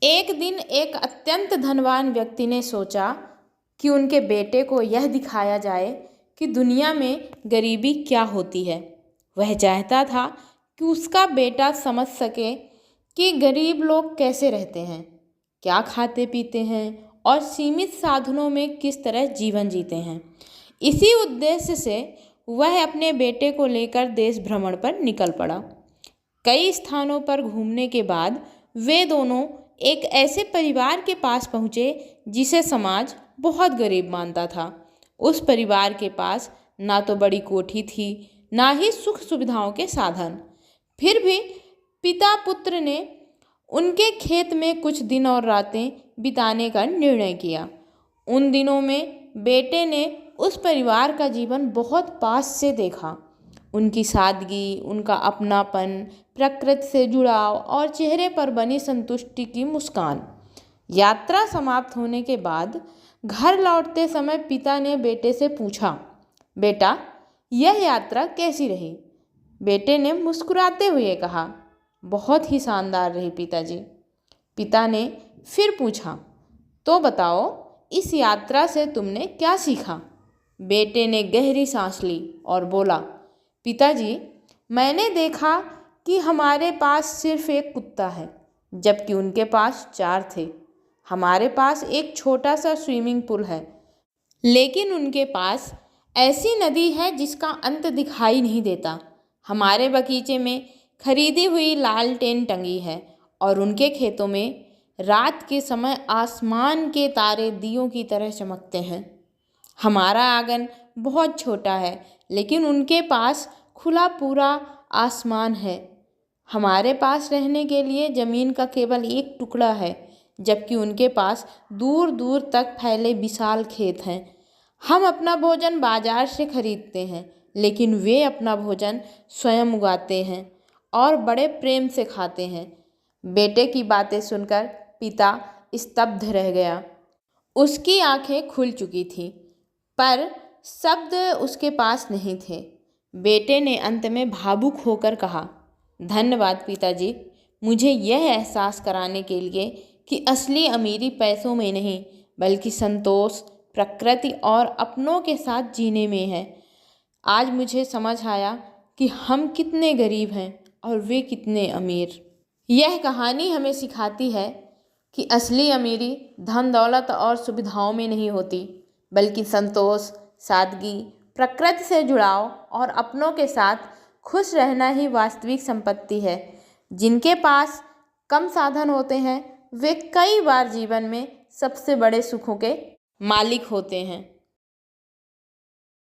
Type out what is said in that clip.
एक दिन एक अत्यंत धनवान व्यक्ति ने सोचा कि उनके बेटे को यह दिखाया जाए कि दुनिया में गरीबी क्या होती है। वह चाहता था कि उसका बेटा समझ सके कि गरीब लोग कैसे रहते हैं, क्या खाते पीते हैं और सीमित साधनों में किस तरह जीवन जीते हैं। इसी उद्देश्य से वह अपने बेटे को लेकर देश भ्रमण पर निकल पड़ा। कई स्थानों पर घूमने के बाद वे दोनों एक ऐसे परिवार के पास पहुँचे जिसे समाज बहुत गरीब मानता था। उस परिवार के पास ना तो बड़ी कोठी थी, ना ही सुख सुविधाओं के साधन। फिर भी पिता पुत्र ने उनके खेत में कुछ दिन और रातें बिताने का निर्णय किया। उन दिनों में बेटे ने उस परिवार का जीवन बहुत पास से देखा। उनकी सादगी, उनका अपनापन, प्रकृति से जुड़ाव और चेहरे पर बनी संतुष्टि की मुस्कान। यात्रा समाप्त होने के बाद घर लौटते समय पिता ने बेटे से पूछा, बेटा, यह यात्रा कैसी रही? बेटे ने मुस्कुराते हुए कहा, बहुत ही शानदार रही पिताजी। पिता ने फिर पूछा, तो बताओ, इस यात्रा से तुमने क्या सीखा? बेटे ने गहरी सांस ली और बोला, पिताजी, मैंने देखा कि हमारे पास सिर्फ एक कुत्ता है, जबकि उनके पास 4 थे। हमारे पास एक छोटा सा स्विमिंग पूल है, लेकिन उनके पास ऐसी नदी है जिसका अंत दिखाई नहीं देता। हमारे बगीचे में खरीदी हुई लालटेन टंगी है और उनके खेतों में रात के समय आसमान के तारे दियों की तरह चमकते हैं। हमारा आंगन बहुत छोटा है, लेकिन उनके पास खुला पूरा आसमान है। हमारे पास रहने के लिए ज़मीन का केवल एक टुकड़ा है, जबकि उनके पास दूर दूर तक फैले विशाल खेत हैं। हम अपना भोजन बाजार से खरीदते हैं, लेकिन वे अपना भोजन स्वयं उगाते हैं और बड़े प्रेम से खाते हैं। बेटे की बातें सुनकर पिता स्तब्ध रह गया। उसकी आंखें खुल चुकी थीं, पर शब्द उसके पास नहीं थे। बेटे ने अंत में भावुक होकर कहा, धन्यवाद पिताजी, मुझे यह एहसास कराने के लिए कि असली अमीरी पैसों में नहीं, बल्कि संतोष, प्रकृति और अपनों के साथ जीने में है। आज मुझे समझ आया कि हम कितने गरीब हैं और वे कितने अमीर। यह कहानी हमें सिखाती है कि असली अमीरी धन दौलत और सुविधाओं में नहीं होती, बल्कि संतोष, सादगी, प्रकृति से जुड़ाव और अपनों के साथ खुश रहना ही वास्तविक संपत्ति है। जिनके पास कम साधन होते हैं वे कई बार जीवन में सबसे बड़े सुखों के मालिक होते हैं।